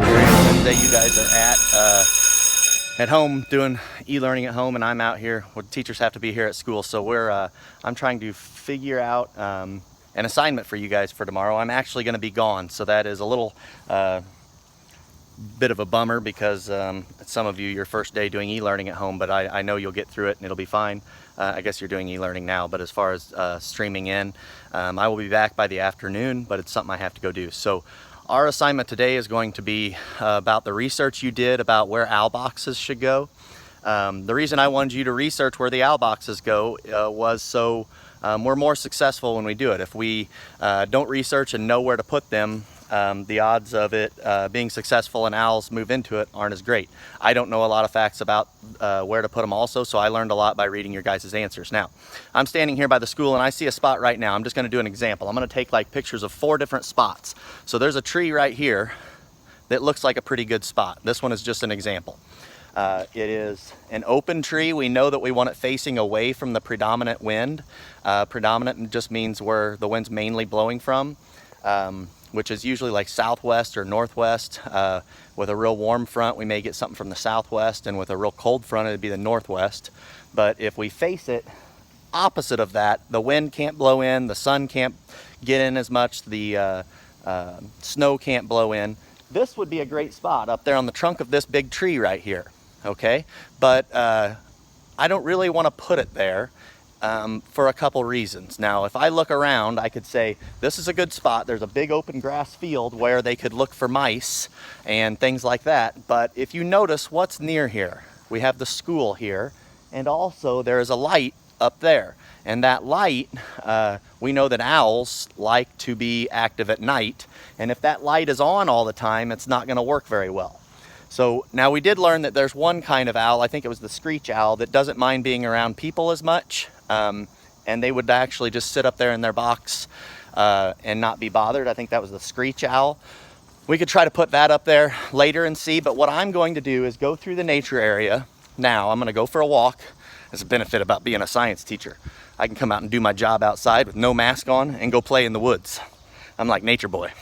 nature area. Wednesday, you guys are at home doing e-learning at home, and I'm out here. Well, teachers have to be here at school, so I'm trying to figure out an assignment for you guys for tomorrow. I'm actually going to be gone, so that is a little bit of a bummer because some of you, your first day doing e-learning at home, but I know you'll get through it and it'll be fine. I guess you're doing e-learning now, but as far as streaming in, I will be back by the afternoon, but it's something I have to go do. So our assignment today is going to be about the research you did about where owl boxes should go. The reason I wanted you to research where the owl boxes go was so we're more successful when we do it. If we don't research and know where to put them, the odds of it being successful and owls move into it aren't as great. I don't know a lot of facts about where to put them also, so I learned a lot by reading your guys' answers. Now, I'm standing here by the school and I see a spot right now. I'm just going to do an example. I'm going to take like pictures of 4 different spots. So there's a tree right here that looks like a pretty good spot. This one is just an example. It is an open tree. We know that we want it facing away from the predominant wind. Predominant just means where the wind's mainly blowing from, which is usually like southwest or northwest. With a real warm front, we may get something from the southwest, and with a real cold front, it'd be the northwest. But if we face it opposite of that, the wind can't blow in, the sun can't get in as much, the snow can't blow in. This would be a great spot up there on the trunk of this big tree right here, okay? But I don't really want to put it there for a couple reasons. Now, if I look around, I could say, this is a good spot. There's a big open grass field where they could look for mice and things like that. But if you notice what's near here, we have the school here, and also there is a light up there. And that light, we know that owls like to be active at night. And if that light is on all the time, it's not going to work very well. So now we did learn that there's one kind of owl, I think it was the screech owl, that doesn't mind being around people as much. And they would actually just sit up there in their box and not be bothered. I think that was the screech owl. We could try to put that up there later and see, but what I'm going to do is go through the nature area. Now I'm going to go for a walk. There's a benefit about being a science teacher. I can come out and do my job outside with no mask on and go play in the woods. I'm like Nature Boy.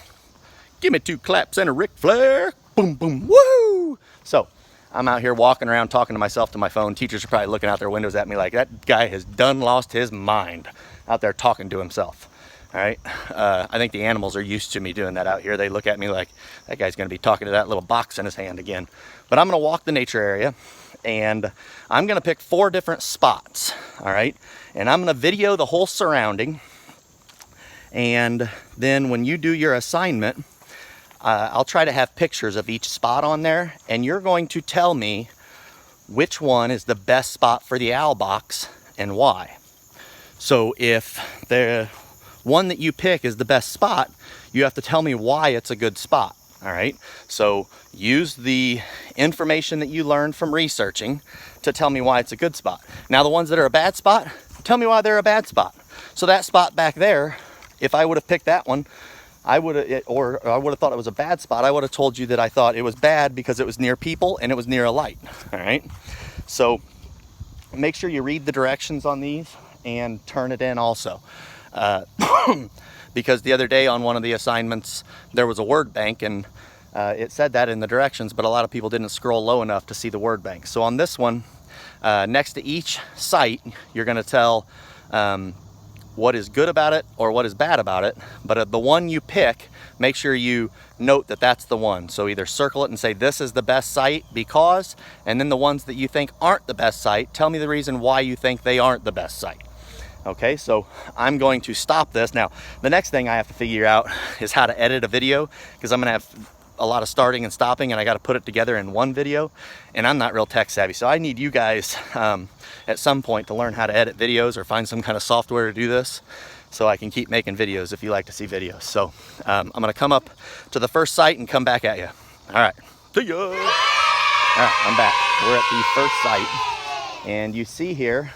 Give me 2 claps and a Ric Flair. Boom, boom, woo! So I'm out here walking around talking to myself to my phone. Teachers are probably looking out their windows at me like, that guy has done lost his mind out there talking to himself. All right. I think the animals are used to me doing that out here. They look at me like, that guy's going to be talking to that little box in his hand again. But I'm going to walk the nature area, and I'm going to pick 4 different spots. All right. And I'm going to video the whole surrounding. And then when you do your assignment, I'll try to have pictures of each spot on there, and you're going to tell me which one is the best spot for the owl box and why. So if the one that you pick is the best spot, you have to tell me why it's a good spot. All right. So use the information that you learned from researching to tell me why it's a good spot. Now, the ones that are a bad spot, tell me why they're a bad spot. So that spot back there, if I would have picked that one, I would have thought it was a bad spot. I would have told you that I thought it was bad because it was near people and it was near a light. All right. So make sure you read the directions on these and turn it in also. Because the other day on one of the assignments, there was a word bank, and it said that in the directions, but a lot of people didn't scroll low enough to see the word bank. So on this one, next to each site, you're going to tell what is good about it or what is bad about it. But the one you pick, make sure you note that that's the one. So either circle it and say, this is the best site because, and then the ones that you think aren't the best site, tell me the reason why you think they aren't the best site. Okay, so I'm going to stop this. Now, the next thing I have to figure out is how to edit a video, because I'm going to have a lot of starting and stopping, and I got to put it together in one video, and I'm not real tech savvy. So I need you guys at some point to learn how to edit videos or find some kind of software to do this so I can keep making videos if you like to see videos. So I'm going to come up to the first site and come back at you. All right, see ya. All right, I'm back. We're at the first site, and you see here,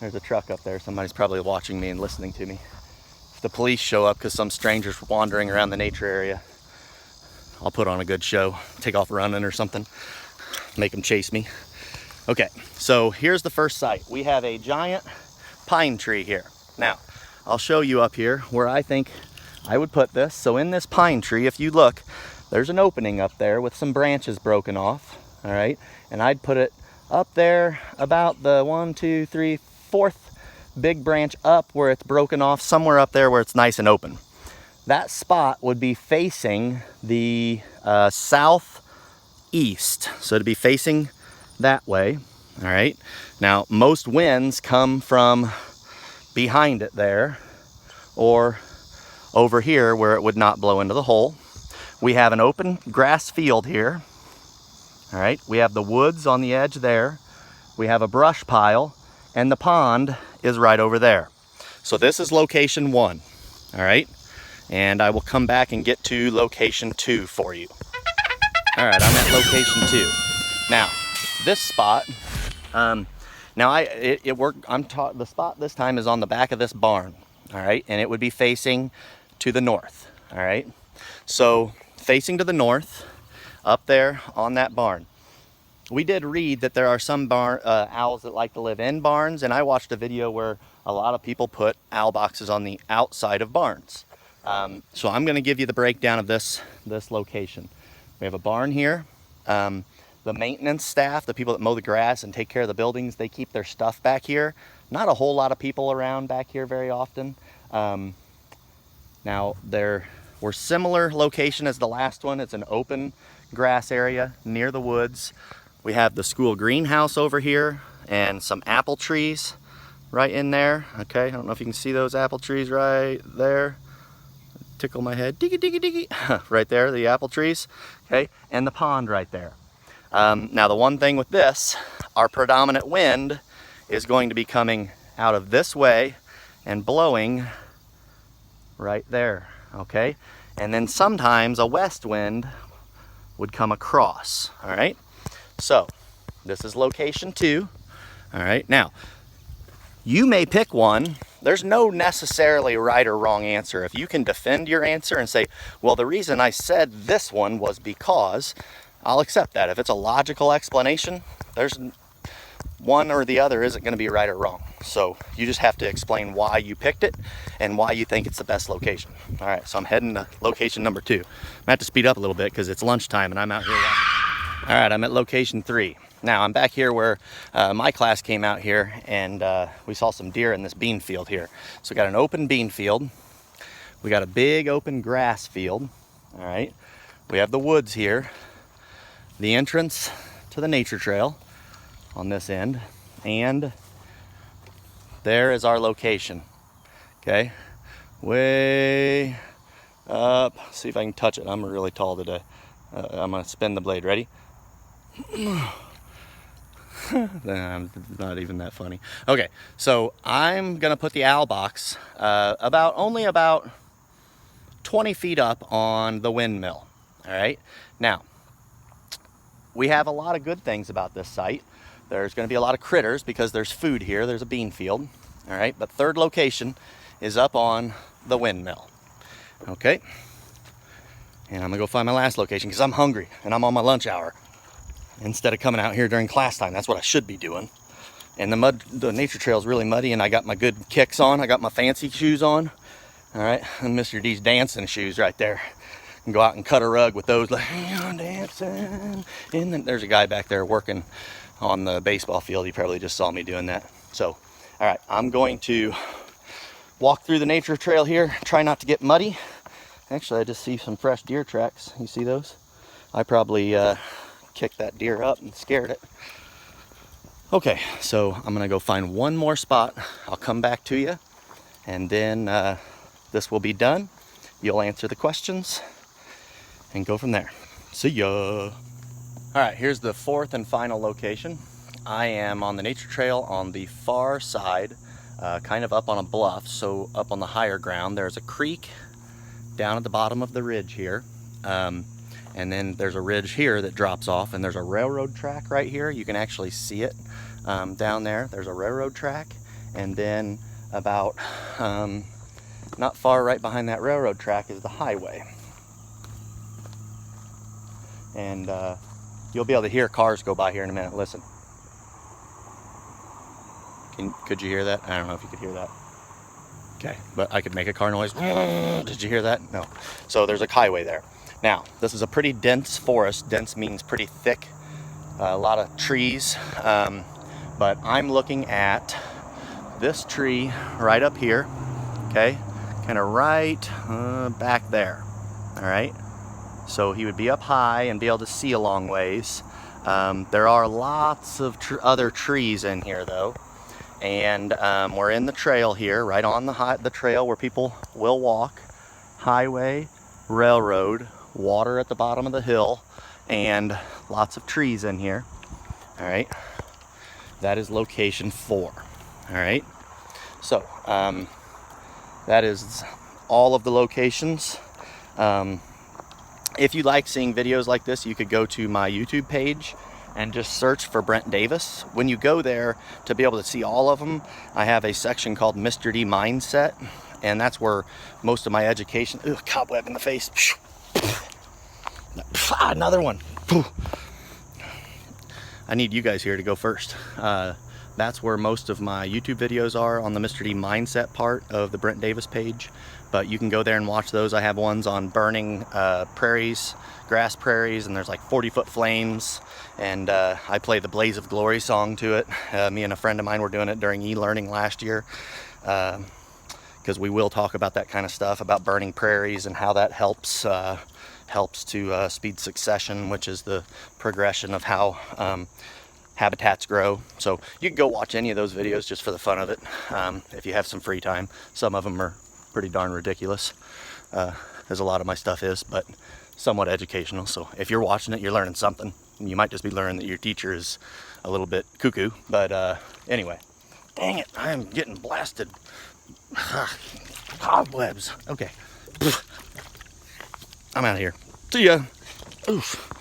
there's a truck up there. Somebody's probably watching me and listening to me. If the police show up because some stranger's wandering around the nature area, I'll put on a good show, take off running or something, make them chase me. Okay, so here's the first site. We have a giant pine tree here. Now, I'll show you up here where I think I would put this. So in this pine tree, if you look, there's an opening up there with some branches broken off, all right? And I'd put it up there about the 1, 2, 3, 4th big branch up where it's broken off, somewhere up there where it's nice and open. That spot would be facing the southeast. So it'd be facing that way, all right? Now, most winds come from behind it there or over here where it would not blow into the hole. We have an open grass field here, all right? We have the woods on the edge there. We have a brush pile, and the pond is right over there. So this is location 1, all right? And I will come back and get to location 2 for you. All right, I'm at location 2. Now, this spot, it worked. The spot this time is on the back of this barn, all right? And it would be facing to the north, all right? So facing to the north, up there on that barn. We did read that there are some owls that like to live in barns, and I watched a video where a lot of people put owl boxes on the outside of barns. So I'm going to give you the breakdown of this location. We have a barn here. The maintenance staff, the people that mow the grass and take care of the buildings, they keep their stuff back here. Not a whole lot of people around back here very often. Now, we're similar location as the last one. It's an open grass area near the woods. We have the school greenhouse over here and some apple trees right in there. Okay, I don't know if you can see those apple trees right there. Tickle my head, diggy, diggy, diggy. Right there, the apple trees, okay? And the pond right there. Now the one thing with this, our predominant wind is going to be coming out of this way and blowing right there, okay? And then sometimes a west wind would come across, all right? So this is location 2, all right? Now, you may pick one. There's no necessarily right or wrong answer. If you can defend your answer and say, well, the reason I said this one was because, I'll accept that. If it's a logical explanation, there's one or the other isn't going to be right or wrong. So you just have to explain why you picked it and why you think it's the best location. All right, so I'm heading to location number 2. I'm going to have to speed up a little bit because it's lunchtime and I'm out here watching. All right, I'm at location 3. Now I'm back here where my class came out here, and we saw some deer in this bean field here. So we got an open bean field. We got a big open grass field. All right, we have the woods here, the entrance to the nature trail on this end, and there is our location. Okay, way up. See if I can touch it. I'm really tall today. I'm gonna spin the blade. Ready? Not even that funny. Okay, so I'm gonna put the owl box only about 20 feet up on the windmill. All right, now we have a lot of good things about this site. There's going to be a lot of critters because there's food here. There's a bean field. All right, but third location is up on the windmill. Okay, and I'm gonna go find my last location because I'm hungry and I'm on my lunch hour instead of coming out here during class time. That's what I should be doing. And the nature trail is really muddy, and I got my good kicks on. I got my fancy shoes on. All right, and Mr. D's dancing shoes right there. And go out and cut a rug with those, like, dancing. And then there's a guy back there working on the baseball field. He probably just saw me doing that. So, all right, I'm going to walk through the nature trail here, try not to get muddy. Actually, I just see some fresh deer tracks. You see those? I probably kicked that deer up and scared it. Okay, so I'm gonna go find one more spot. I'll come back to you, and then this will be done. You'll answer the questions and go from there. See ya. All right, here's the 4th and final location. I am on the nature trail on the far side, kind of up on a bluff, so up on the higher ground. There's a creek down at the bottom of the ridge here. And then there's a ridge here that drops off, and there's a railroad track right here. You can actually see it down there. There's a railroad track, and then about not far right behind that railroad track is the highway. And you'll be able to hear cars go by here in a minute. Listen. Could you hear that? I don't know if you could hear that. Okay, but I could make a car noise. Did you hear that? No. So there's a highway there. Now, this is a pretty dense forest. Dense means pretty thick, a lot of trees, but I'm looking at this tree right up here, okay, kind of right back there. All right, so he would be up high and be able to see a long ways. There are lots of other trees in here though, and we're in the trail here, right on the trail where people will walk. Highway, railroad, water at the bottom of the hill, and lots of trees in here. All right, that is location 4. All right, so that is all of the locations. If you like seeing videos like this, you could go to my YouTube page and just search for Brent Davis. When you go there, to be able to see all of them, I have a section called Mr. D Mindset, and that's where most of my education. Ugh, cobweb in the face. Another one. I need you guys here to go first. That's where most of my YouTube videos are, on the Mr. D Mindset part of the Brent Davis page. But you can go there and watch those. I have ones on burning prairies, grass prairies, and there's like 40-foot flames. And I play the Blaze of Glory song to it. Me and a friend of mine were doing it during e-learning last year. Because we will talk about that kind of stuff, about burning prairies and how that helps to speed succession, which is the progression of how habitats grow. So you can go watch any of those videos just for the fun of it, if you have some free time. Some of them are pretty darn ridiculous, as a lot of my stuff is, but somewhat educational. So if you're watching it, you're learning something. You might just be learning that your teacher is a little bit cuckoo, but anyway. Dang it, I am getting blasted. Cobwebs. Okay. I'm out of here. See ya. Oof.